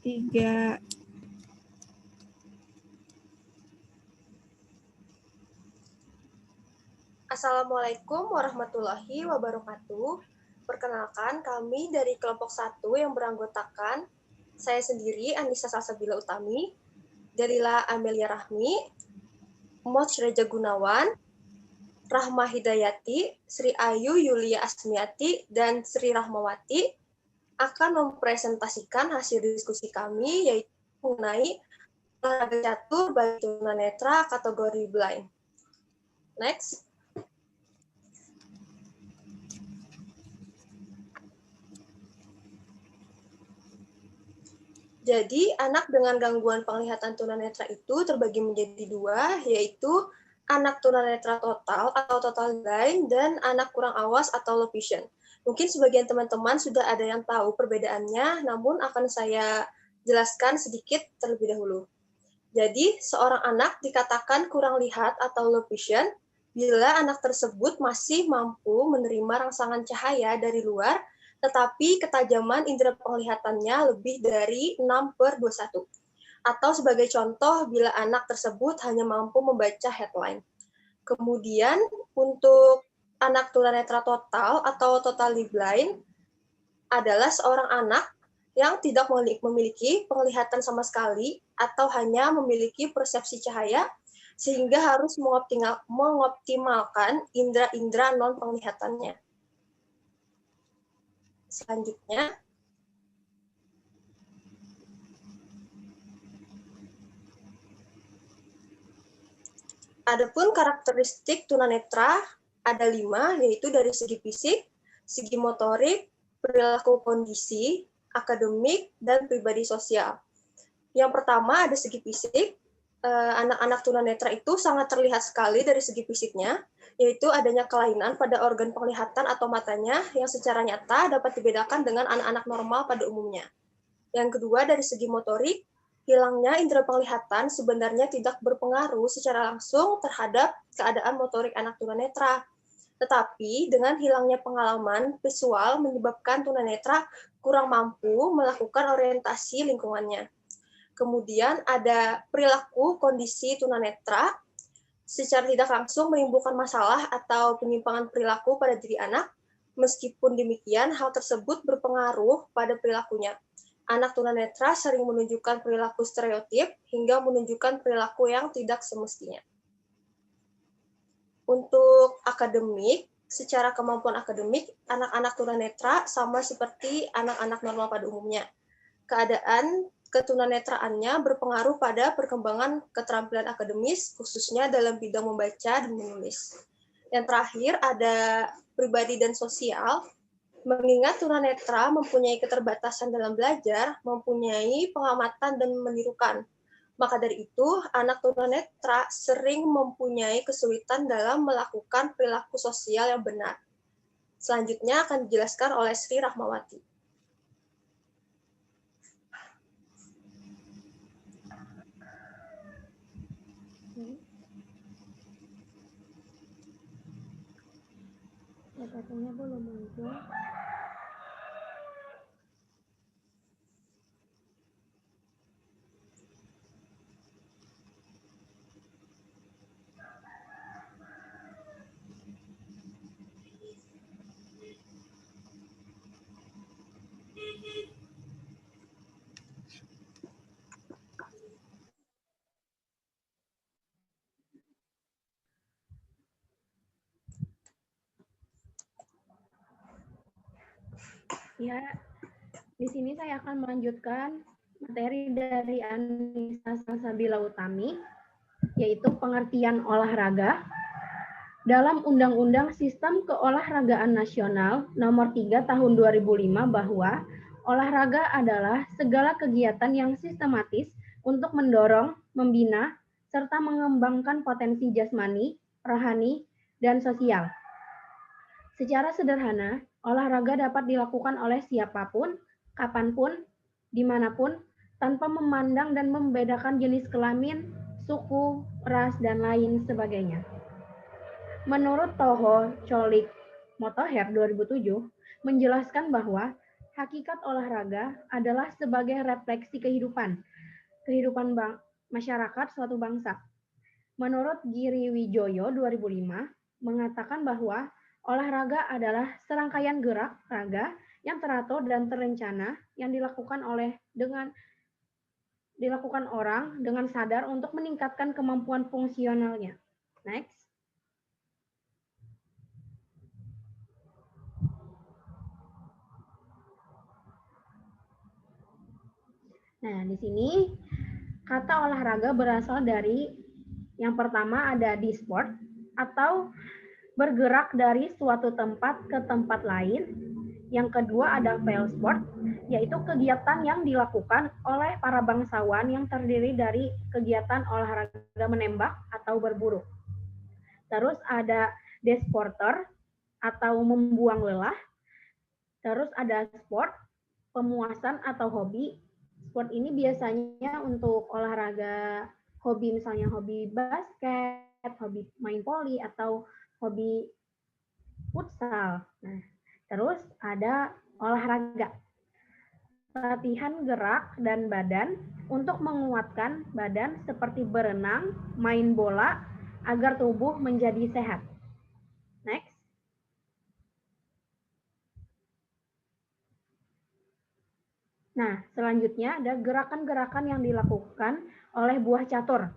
3. Assalamualaikum warahmatullahi wabarakatuh. Perkenalkan, kami dari kelompok 1 yang beranggotakan saya sendiri, Anissa Salsabila Utami, Dalila Amelia Rahmi, Moch Reja Gunawan, Rahma Hidayati, Sri Ayu Yulia Asmiati, dan Sri Rahmawati akan mempresentasikan hasil diskusi kami, yaitu mengenai olahraga catur bagi tunanetra kategori blind. Next. Jadi, anak dengan gangguan penglihatan tunanetra itu terbagi menjadi 2, yaitu anak tunanetra total atau total blind dan anak kurang awas atau low vision. Mungkin sebagian teman-teman sudah ada yang tahu perbedaannya, namun akan saya jelaskan sedikit terlebih dahulu. Jadi, seorang anak dikatakan kurang lihat atau low vision bila anak tersebut masih mampu menerima rangsangan cahaya dari luar, tetapi ketajaman indera penglihatannya lebih dari 6/21. Atau sebagai contoh, bila anak tersebut hanya mampu membaca headline. Kemudian, untuk anak tunanetra total atau totally blind adalah seorang anak yang tidak memiliki penglihatan sama sekali atau hanya memiliki persepsi cahaya, sehingga harus mengoptimalkan indera-indera non-penglihatannya. Selanjutnya, adapun karakteristik tunanetra ada 5, yaitu dari segi fisik, segi motorik, perilaku kondisi, akademik, dan pribadi sosial. Yang pertama ada segi fisik. Anak-anak tunanetra itu sangat terlihat sekali dari segi fisiknya, yaitu adanya kelainan pada organ penglihatan atau matanya yang secara nyata dapat dibedakan dengan anak-anak normal pada umumnya. Yang kedua, dari segi motorik, hilangnya indera penglihatan sebenarnya tidak berpengaruh secara langsung terhadap keadaan motorik anak tunanetra. Tetapi dengan hilangnya pengalaman visual menyebabkan tunanetra kurang mampu melakukan orientasi lingkungannya. Kemudian ada perilaku kondisi tunanetra, secara tidak langsung menimbulkan masalah atau penyimpangan perilaku pada diri anak. Meskipun demikian, hal tersebut berpengaruh pada perilakunya. Anak tunanetra sering menunjukkan perilaku stereotip hingga menunjukkan perilaku yang tidak semestinya. Untuk akademik, secara kemampuan akademik, anak-anak tunanetra sama seperti anak-anak normal pada umumnya. Keadaan ketunanetraannya berpengaruh pada perkembangan keterampilan akademis, khususnya dalam bidang membaca dan menulis. Yang terakhir ada pribadi dan sosial. Mengingat tunanetra mempunyai keterbatasan dalam belajar, mempunyai pengamatan dan menirukan. Maka dari itu, anak tunanetra sering mempunyai kesulitan dalam melakukan perilaku sosial yang benar. Selanjutnya akan dijelaskan oleh Sri Rahmawati. Katanya belum muncul. Ya, di sini saya akan melanjutkan materi dari Anissa Salsabila Utami, yaitu pengertian olahraga. Dalam Undang-Undang Sistem Keolahragaan Nasional Nomor 3 Tahun 2005 bahwa olahraga adalah segala kegiatan yang sistematis untuk mendorong, membina, serta mengembangkan potensi jasmani, rohani, dan sosial. Secara sederhana, olahraga dapat dilakukan oleh siapapun, kapanpun, dimanapun, tanpa memandang dan membedakan jenis kelamin, suku, ras, dan lain sebagainya. Menurut Toho Cholik Motoher 2007, menjelaskan bahwa hakikat olahraga adalah sebagai refleksi kehidupan masyarakat suatu bangsa. Menurut Giri Wijoyo 2005 mengatakan bahwa olahraga adalah serangkaian gerak raga yang teratur dan terencana yang dilakukan orang dengan sadar untuk meningkatkan kemampuan fungsionalnya. Next. Nah, di sini kata olahraga berasal dari yang pertama ada di sport atau bergerak dari suatu tempat ke tempat lain. Yang kedua ada field sport, yaitu kegiatan yang dilakukan oleh para bangsawan yang terdiri dari kegiatan olahraga menembak atau berburu. Terus ada desporter atau membuang lelah. Terus ada sport, pemuasan atau hobi. Sport ini biasanya untuk olahraga hobi, misalnya hobi basket, hobi main voli, atau hobi futsal. Nah, terus ada olahraga. Latihan gerak dan badan untuk menguatkan badan seperti berenang, main bola, agar tubuh menjadi sehat. Next. Nah, selanjutnya ada gerakan-gerakan yang dilakukan oleh buah catur.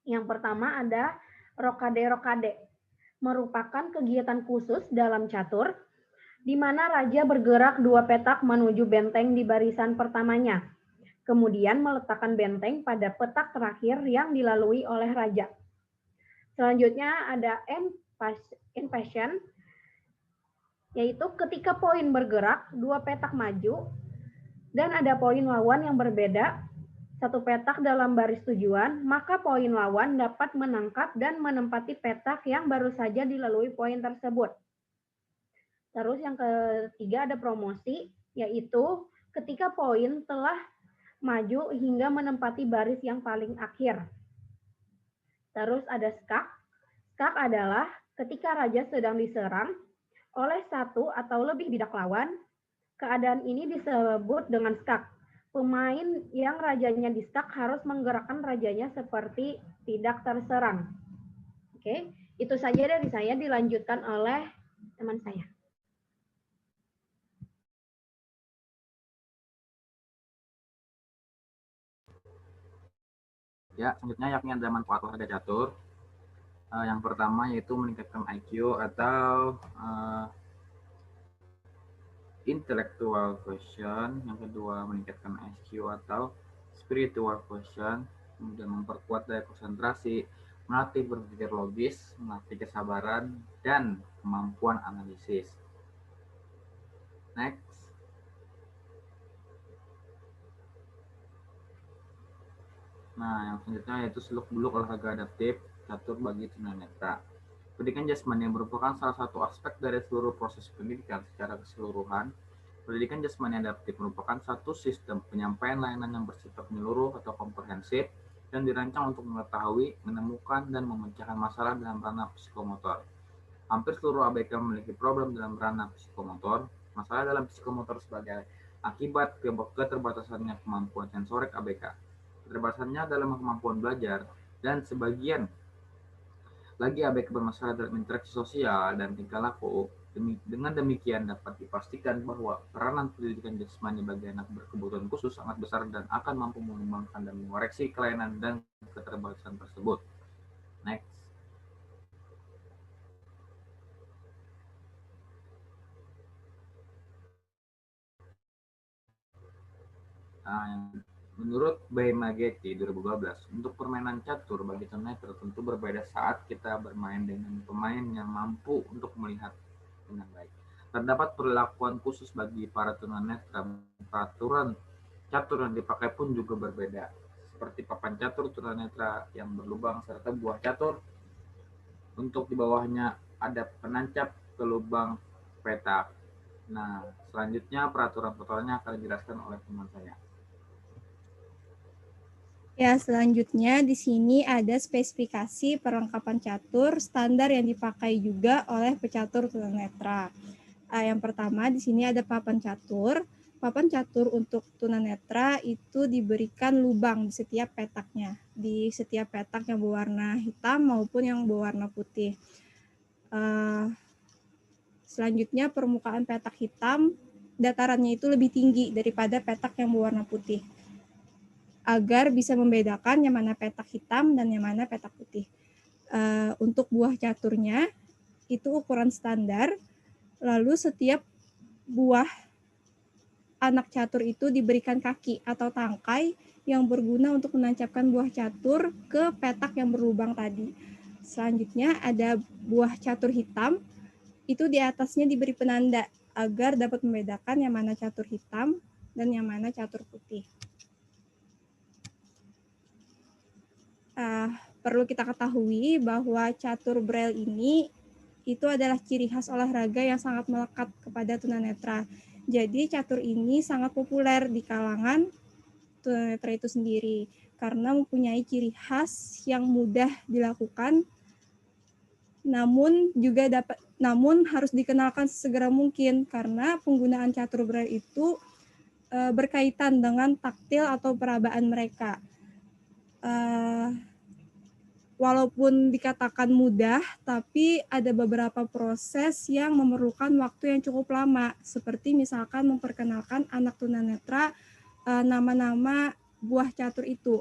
Yang pertama ada rokade-rokade, merupakan kegiatan khusus dalam catur, di mana raja bergerak 2 petak menuju benteng di barisan pertamanya, kemudian meletakkan benteng pada petak terakhir yang dilalui oleh raja. Selanjutnya ada impassion, yaitu ketika poin bergerak, 2 petak maju, dan ada poin lawan yang berbeda, 1 petak dalam baris tujuan, maka poin lawan dapat menangkap dan menempati petak yang baru saja dilalui poin tersebut. Terus yang ketiga ada promosi, yaitu ketika poin telah maju hingga menempati baris yang paling akhir. Terus ada skak. Skak adalah ketika raja sedang diserang oleh 1 atau lebih bidak lawan. Keadaan ini disebut dengan skak. Pemain yang rajanya di skak harus menggerakkan rajanya seperti tidak terserang. Oke, itu saja dari saya, dilanjutkan oleh teman saya. Ya, selanjutnya yakni ada manfaat olahraga catur. Yang pertama yaitu meningkatkan IQ atau intellectual quotient, yang kedua meningkatkan SQ atau spiritual quotient, kemudian memperkuat daya konsentrasi, melatih berpikir logis, melatih kesabaran, dan kemampuan analisis. Next. Nah, yang selanjutnya yaitu seluk-beluk olahraga adaptif catur bagi tunanetra. Pendidikan jasmani yang merupakan salah satu aspek dari seluruh proses pendidikan secara keseluruhan. Pendidikan jasmani adaptif merupakan satu sistem penyampaian layanan yang bersifat menyeluruh atau komprehensif dan dirancang untuk mengetahui, menemukan, dan memecahkan masalah dalam ranah psikomotor. Hampir seluruh ABK memiliki problem dalam ranah psikomotor. Masalah dalam psikomotor sebagai akibat keterbatasannya kemampuan sensorik ABK, keterbatasannya dalam kemampuan belajar, dan sebagian lagi ABK bermasalah dalam interaksi sosial dan tingkah laku. Dengan demikian dapat dipastikan bahwa peranan pendidikan jasmani bagi anak berkebutuhan khusus sangat besar dan akan mampu mengembangkan dan mengoreksi kelainan dan keterbatasan tersebut. Next. Menurut Baimageti 2012, untuk permainan catur bagi tunanetra tentu berbeda saat kita bermain dengan pemain yang mampu untuk melihat dengan baik. Terdapat perlakuan khusus bagi para tunanetra. Peraturan catur yang dipakai pun juga berbeda, seperti papan catur tunanetra yang berlubang serta buah catur. Untuk di bawahnya ada penancap ke lubang petak. Nah, selanjutnya peraturan-peraturannya akan dijelaskan oleh teman saya. Ya, selanjutnya di sini ada spesifikasi perlengkapan catur standar yang dipakai juga oleh pecatur tunanetra. Yang pertama di sini ada papan catur. Papan catur untuk tunanetra itu diberikan lubang di setiap petaknya, di setiap petak yang berwarna hitam maupun yang berwarna putih. Selanjutnya permukaan petak hitam datarannya itu lebih tinggi daripada petak yang berwarna putih, agar bisa membedakan yang mana petak hitam dan yang mana petak putih. Untuk buah caturnya itu ukuran standar, lalu setiap buah anak catur itu diberikan kaki atau tangkai yang berguna untuk menancapkan buah catur ke petak yang berlubang tadi. Selanjutnya ada buah catur hitam, itu di atasnya diberi penanda agar dapat membedakan yang mana catur hitam dan yang mana catur putih. Perlu kita ketahui bahwa catur Braille ini itu adalah ciri khas olahraga yang sangat melekat kepada tunanetra. Jadi catur ini sangat populer di kalangan tunanetra itu sendiri karena mempunyai ciri khas yang mudah dilakukan, namun harus dikenalkan sesegera mungkin karena penggunaan catur Braille itu berkaitan dengan taktil atau perabaan mereka. Walaupun dikatakan mudah, tapi ada beberapa proses yang memerlukan waktu yang cukup lama, seperti misalkan memperkenalkan anak tunanetra nama-nama buah catur itu,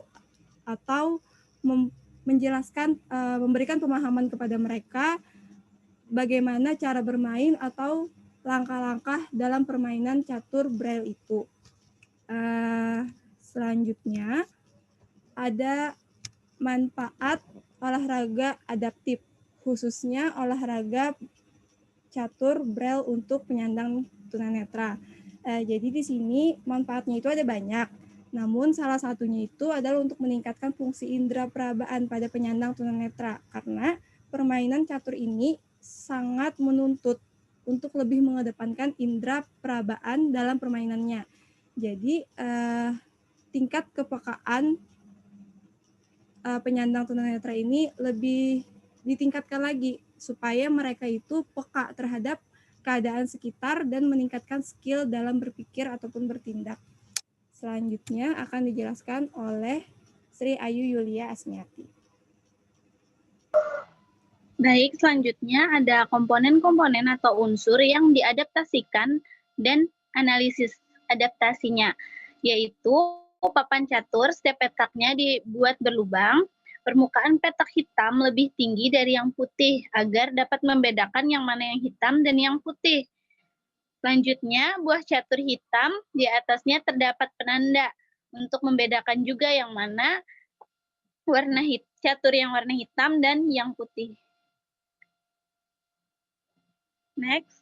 atau menjelaskan, memberikan pemahaman kepada mereka bagaimana cara bermain atau langkah-langkah dalam permainan catur Braille itu. Selanjutnya, ada manfaat olahraga adaptif, khususnya olahraga catur Braille untuk penyandang tunanetra. Jadi di sini manfaatnya itu ada banyak, namun salah satunya itu adalah untuk meningkatkan fungsi indera perabaan pada penyandang tunanetra, karena permainan catur ini sangat menuntut untuk lebih mengedepankan indera perabaan dalam permainannya. Jadi tingkat kepekaan penyandang tunanetra ini lebih ditingkatkan lagi supaya mereka itu peka terhadap keadaan sekitar dan meningkatkan skill dalam berpikir ataupun bertindak. Selanjutnya akan dijelaskan oleh Sri Ayu Yulia Asmiati. Baik, selanjutnya ada komponen-komponen atau unsur yang diadaptasikan dan analisis adaptasinya, yaitu papan catur, setiap petaknya dibuat berlubang, permukaan petak hitam lebih tinggi dari yang putih agar dapat membedakan yang mana yang hitam dan yang putih. Selanjutnya, buah catur hitam di atasnya terdapat penanda untuk membedakan juga yang mana catur yang warna hitam dan yang putih. Next.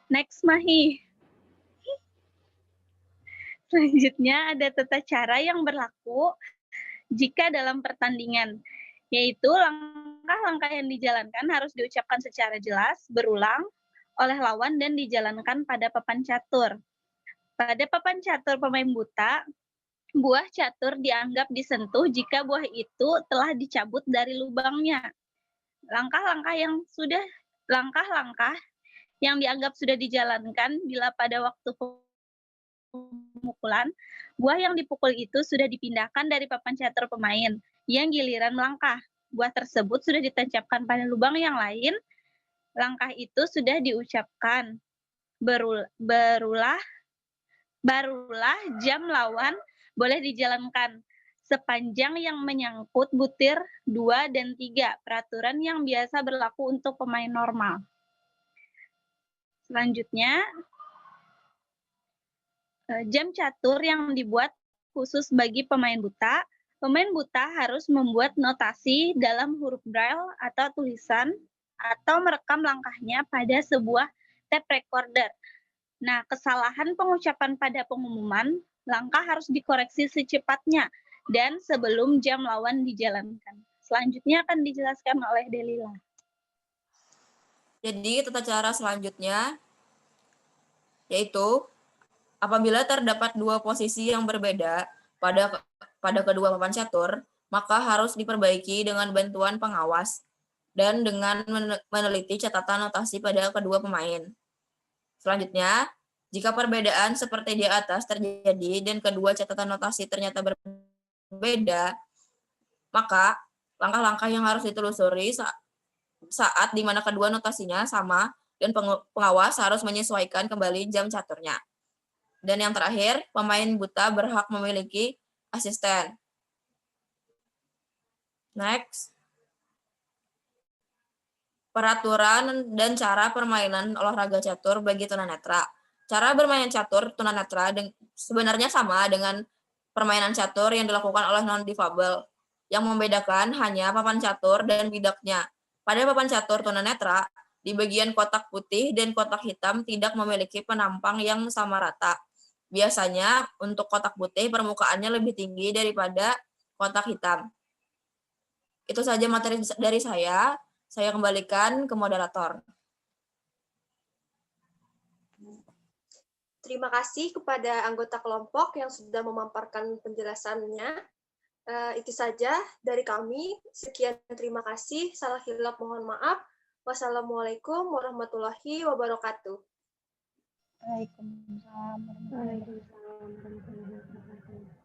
Next, Mahi. Selanjutnya ada tata cara yang berlaku jika dalam pertandingan, yaitu langkah-langkah yang dijalankan harus diucapkan secara jelas, berulang oleh lawan dan dijalankan pada papan catur. Pada papan catur pemain buta, buah catur dianggap disentuh jika buah itu telah dicabut dari lubangnya. Langkah-langkah yang dianggap sudah dijalankan bila pada waktu pemukulan, buah yang dipukul itu sudah dipindahkan dari papan catur pemain yang giliran melangkah. Buah tersebut sudah ditancapkan pada lubang yang lain, langkah itu sudah diucapkan. Barulah jam lawan boleh dijalankan sepanjang yang menyangkut butir 2 dan 3, peraturan yang biasa berlaku untuk pemain normal. Selanjutnya, jam catur yang dibuat khusus bagi pemain buta. Pemain buta harus membuat notasi dalam huruf Braille atau tulisan atau merekam langkahnya pada sebuah tape recorder. Nah, kesalahan pengucapan pada pengumuman, langkah harus dikoreksi secepatnya dan sebelum jam lawan dijalankan. Selanjutnya akan dijelaskan oleh Delila. Jadi tata cara selanjutnya yaitu apabila terdapat dua posisi yang berbeda pada kedua papan catur, maka harus diperbaiki dengan bantuan pengawas dan dengan meneliti catatan notasi pada kedua pemain. Selanjutnya, jika perbedaan seperti di atas terjadi dan kedua catatan notasi ternyata berbeda, maka langkah-langkah yang harus ditelusuri saat di mana kedua notasinya sama dan pengawas harus menyesuaikan kembali jam caturnya. Dan yang terakhir, pemain buta berhak memiliki asisten. Next. Peraturan dan cara permainan olahraga catur bagi tunanetra. Cara bermain catur tunanetra sebenarnya sama dengan permainan catur yang dilakukan oleh non-difabel. Yang membedakan hanya papan catur dan bidaknya. Pada papan catur tunanetra, di bagian kotak putih dan kotak hitam tidak memiliki penampang yang sama rata. Biasanya untuk kotak putih permukaannya lebih tinggi daripada kotak hitam. Itu saja materi dari saya. Saya kembalikan ke moderator. Terima kasih kepada anggota kelompok yang sudah memaparkan penjelasannya. Itu saja dari kami. Sekian, terima kasih. Salah hilaf mohon maaf. Wassalamualaikum warahmatullahi wabarakatuh. Waalaikumsalam warahmatullahi wabarakatuh. Waalaikumsalam warahmatullahi wabarakatuh.